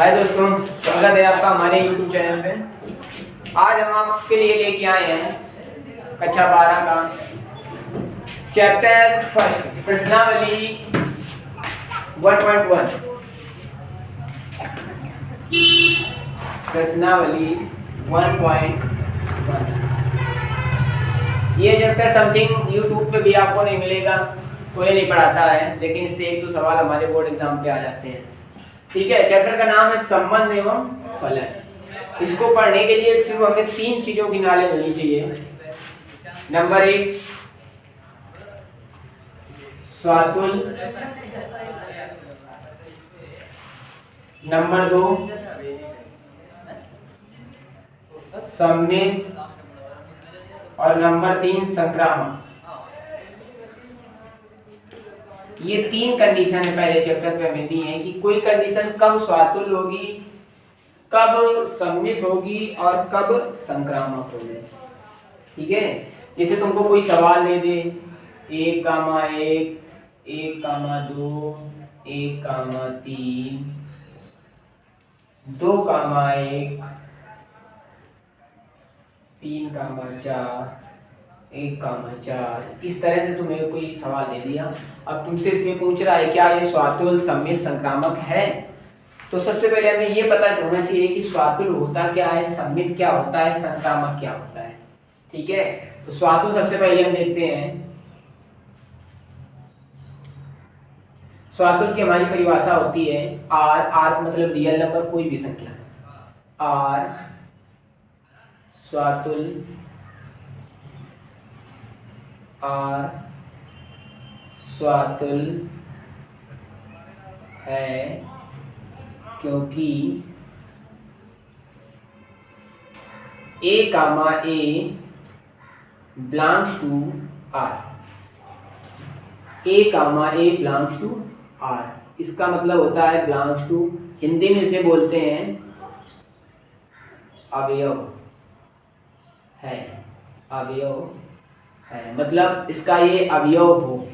हाय दोस्तों, स्वागत है आपका हमारे YouTube चैनल पे। आज हम आपके लिए लेके आए हैं कक्षा 12 का चैप्टर फर्स्ट प्रश्नावली 1.1। प्रश्नावली 1.1 ये चैप्टर समथिंग YouTube पे भी आपको नहीं मिलेगा, कोई नहीं पढ़ाता है, लेकिन इससे एक दो सवाल हमारे बोर्ड एग्जाम पे आ जाते हैं। ठीक है, चैप्टर का नाम है संबंध एवं फलन। इसको पढ़ने के लिए सिर्फ हमें तीन चीजों की नॉलेज होनी चाहिए। नंबर 1 स्वातुल, नंबर 2 सम्मित और नंबर 3 संक्रामक। ये तीन कंडीशन है पहले चैप्टर पे हमें दी है कि कोई कंडीशन कब स्वातुल होगी, कब सम्मित होगी और कब संक्रामक होगी। ठीक है, जैसे तुमको कोई सवाल दे दे 1,1, 1,2, 1,3, 2,1, 3,4, 1,4, इस तरह से तुम्हें कोई सवाल दे दिया। अब तुमसे इसमें पूछ रहा है क्या ये स्वातुल, सम्मित, संक्रामक है। तो सबसे पहले हमें ये पता चलना चाहिए कि स्वातुल होता क्या है, सम्मित क्या होता है, संक्रामक क्या होता है। ठीक है, तो स्वातुल सबसे पहले हम देखते हैं। स्वातुल की हमारी परिभाषा होती है आर। आर का मतलब रियल नंबर, कोई भी संख्या। आर स्वातुल, आर स्वातुल है क्योंकि A, A belongs to R। A, A belongs to R, इसका मतलब होता है belongs to, हिंदी में इसे बोलते हैं अवयव है। अवयव है मतलब इसका ये अवयव हो,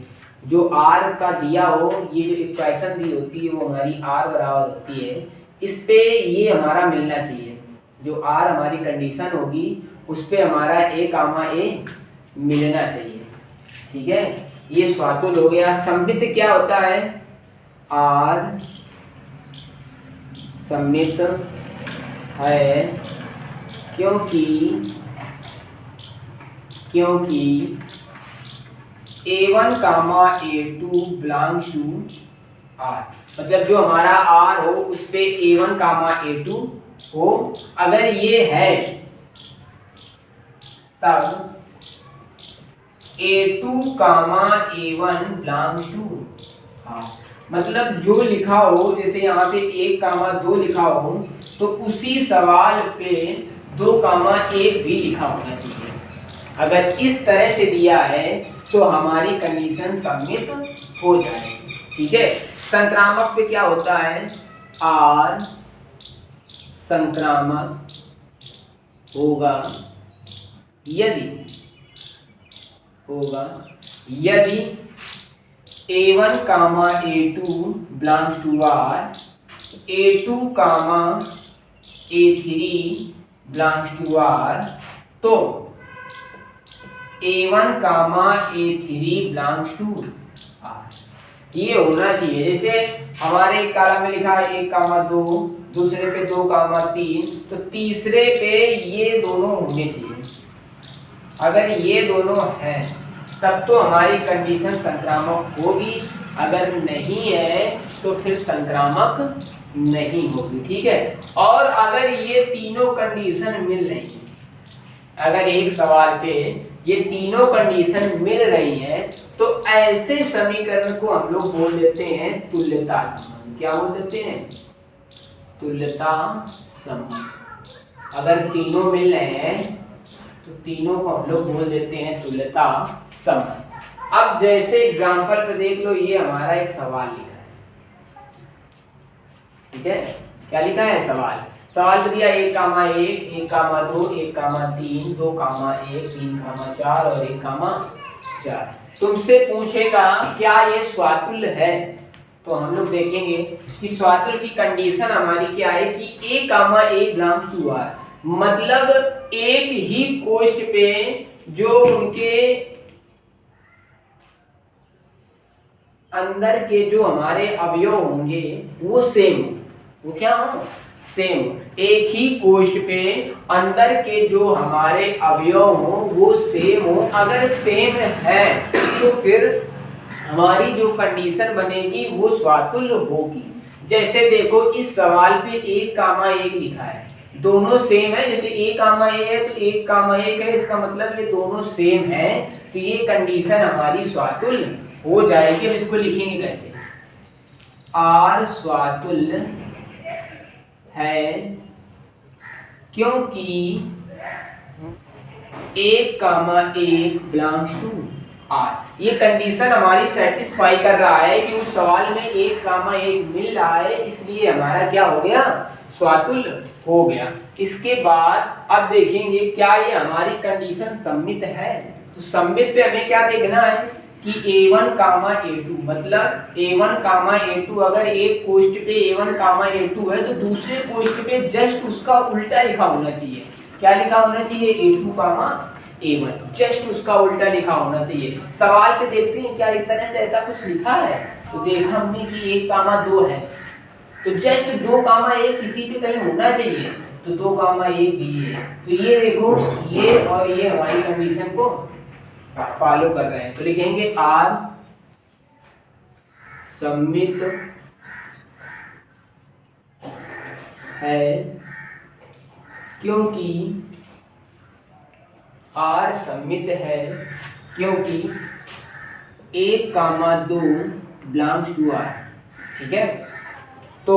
जो R का दिया हो। ये जो इक्वेशन दी होती है वो हमारी R बराबर होती है, इस पे ये हमारा मिलना चाहिए। जो R हमारी कंडीशन होगी उस पे हमारा A, A मिलना चाहिए। ठीक है, ये स्वातुल हो गया। सम्मित क्या होता है, R सम्मित है क्योंकि A1, A2 belongs to R। मतलब जो हमारा R हो उस पे A1, A2 हो। अगर ये है तब A2, A1 belongs to R। मतलब जो लिखा हो, जैसे यहाँ पे 1, 2 लिखा हो तो उसी सवाल पे 2, 1 भी लिखा होना चाहिए। अगर इस तरह से दिया है तो हमारी कंडीशन सम्मित हो जाएगी। ठीक है, संक्रामक पे क्या होता है, आर संक्रामक होगा यदि A1, A2 belongs to R, A2, A3 belongs to R, तो A1, A3 belongs to R ये होना चाहिए। जैसे हमारे एक कॉलम में लिखा है 1, 2, दूसरे पे 2, 3, तो तीसरे पे ये दोनों होने चाहिए। अगर ये दोनों हैं तब तो हमारी कंडीशन संक्रामक होगी, अगर नहीं है तो फिर संक्रामक नहीं होगी। ठीक है, और अगर ये तीनों कंडीशन मिल रही है, अगर एक सवाल पे ये तीनों कंडीशन मिल रही है तो ऐसे समीकरण को हम लोग बोल देते हैं तुल्यता संबंध। क्या बोल देते हैं, तुल्यता संबंध। अगर तीनों मिल रहे हैं तो तीनों को हम लोग बोल देते हैं तुल्यता संबंध। अब जैसे एग्जांपल पे देख लो, ये हमारा एक सवाल लिखा है। ठीक है, क्या लिखा है सवाल तो दिया 1, 1, 1, 2, 1, 3, 2, 1, 3, 4 और 1, 4। तुमसे पूछेगा क्या ये स्वातुल्य है, तो हम लोग देखेंगे कि स्वातुल्य की कंडीशन हमारी क्या है कि A comma A belongs to R, मतलब एक ही कोष्ठ पे जो उनके अंदर के जो हमारे अवयव होंगे वो सेम, वो क्या हो, सेम। एक ही कोष्ठ पे अंदर के जो हमारे अवयव हो वो सेम हो। अगर सेम है तो फिर हमारी जो कंडीशन बनेगी वो स्वातुल्य होगी। जैसे देखो इस सवाल पे 1 कामा 1 लिखा है, दोनों सेम है। जैसे A कामा A है तो 1 कामा 1 है, इसका मतलब ये दोनों सेम है, तो ये कंडीशन हमारी स्वातुल्य हो जाएगी। अब इसको लिखेंगे कैसे, R स्वातुल्य है क्योंकि 1 कामा 1 बिलोंग्स टू R। ये कंडीशन हमारी सेटिस्फाई कर रहा है कि उस सवाल में 1 कामा 1 मिल रहा है, इसलिए हमारा क्या हो गया, स्वातुल्य हो गया। इसके बाद अब देखेंगे क्या ये हमारी कंडीशन सम्मित है। तो सम्मित पे हमें क्या देखना है कि A1 कामा A2, मतलब A1 कामा A2 अगर एक कोष्ठ पे A1 कामा A2 है तो दूसरे कोष्ठ पे जस्ट उसका उल्टा लिखा होना चाहिए। क्या लिखा होना चाहिए, A2 कामा A1, जस्ट उसका उल्टा लिखा होना चाहिए। सवाल पे देखते हैं क्या इस तरह से ऐसा कुछ लिखा है, तो देखा हमने कि 1 कामा 2 है तो जस्ट 2 कामा 1 किसी पे कहीं होना चाहिए, तो 2 कामा 1 भी है। तो ये देखो ये और ये हमारी कंडीशन को फॉलो कर रहे हैं। तो लिखेंगे R सम्मित है क्योंकि R सम्मित है क्योंकि 1 कामा 2 बिलोंग्स टू R। ठीक है, तो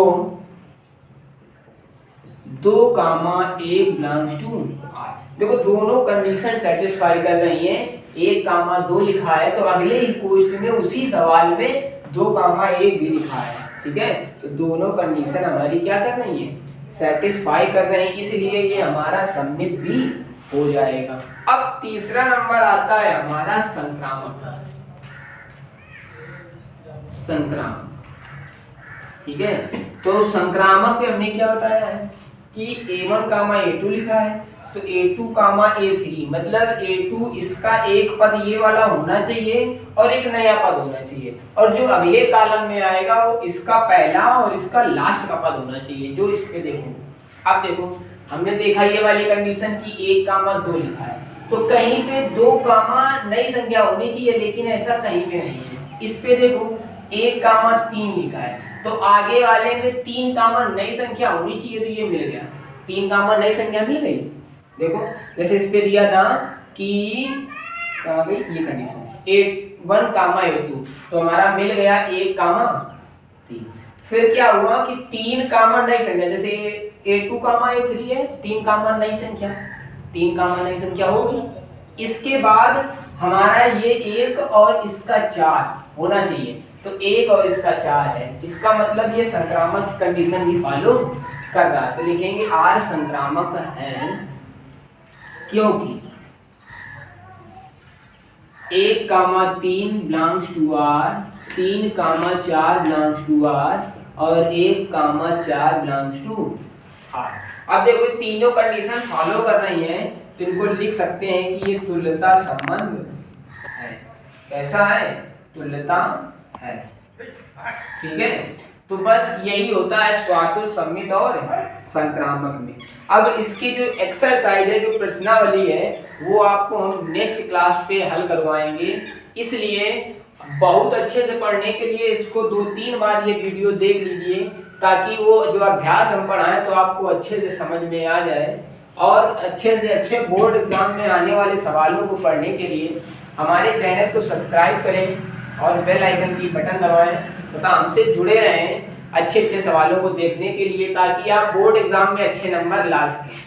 2 कामा 1 बिलोंग्स टू R। देखो दोनों कंडीशन सेटिस्फाई कर रही हैं। 1 कामा 2 लिखा है तो अगले ही कोष्ठ में उसी सवाल में 2 कामा 1 भी लिखा है। ठीक है, तो दोनों कंडीशन हमारी क्या कर रही है, सेटिस्फाई कर रहे हैं, इसलिए ये हमारा सम्मित भी हो जाएगा। अब तीसरा नंबर आता है हमारा संक्रामक। संक्रामक, ठीक है, तो संक्रामक में हमने क्या बताया है कि A1 कामा A2 लिखा है तो A2 कामा A3, मतलब A2 इसका एक पद ये वाला होना चाहिए और एक नया पद होना चाहिए, और जो अगले कॉलम में आएगा वो इसका पहला और इसका लास्ट का पद होना चाहिए। जो इस पे देखो, अब देखो हमने देखा ये वाली कंडीशन की 1 कामा 2 लिखा है तो कहीं पे 2 कामा नई संख्या होनी चाहिए, लेकिन ऐसा कहीं पे नहीं है। इस पे देखो 1 कामा 3 लिखा है तो आगे वाले में 3 कामा नई संख्या होनी चाहिए, तो ये मिल गया, 3 कामा नई संख्या मिल गई। देखो जैसे इस पे दिया था कि कहाँ गई ये कंडीशन 1 कामा A2 तो हमारा मिल गया 1 कामा 3। फिर क्या हुआ कि 3 कामा नई संख्या, जैसे A2 कामा A3 है 3 कामा नई संख्या, 3 कामा नई संख्या हो गई। इसके बाद हमारा ये 1 और इसका 4 होना चाहिए, तो 1 और इसका 4 है, इसका मतलब ये संक्रामक कंडीशन भी फॉलो कर रहा है। तो लिखेंगे R संक्रामक है क्योंकि 1 comma 3 belongs to R, 3 comma 4 belongs to R और 1 कामा 4 बिलोंग्स टू R। अब देखो तीनों कंडीशन फॉलो कर रही हैं तो इनको लिख सकते हैं कि ये तुल्यता संबंध है। कैसा है, तुल्यता है। ठीक है, तो बस यही होता है स्वातुल्य, सम्मित और संक्रामक में। अब इसकी जो एक्सरसाइज है, जो प्रश्नावली है, वो आपको हम नेक्स्ट क्लास पे हल करवाएंगे, इसलिए बहुत अच्छे से पढ़ने के लिए इसको 2-3 बार ये वीडियो देख लीजिए ताकि वो जो अभ्यास हम पढ़ाएं तो आपको अच्छे से समझ में आ जाए, और अच्छे से अच्छे बोर्ड एग्जाम में आने वाले सवालों को पढ़ने के लिए हमारे चैनल को सब्सक्राइब करें और बेल आइकन की बटन दबाएं तथा हमसे जुड़े रहें अच्छे अच्छे सवालों को देखने के लिए, ताकि आप बोर्ड एग्जाम में अच्छे नंबर ला सकें।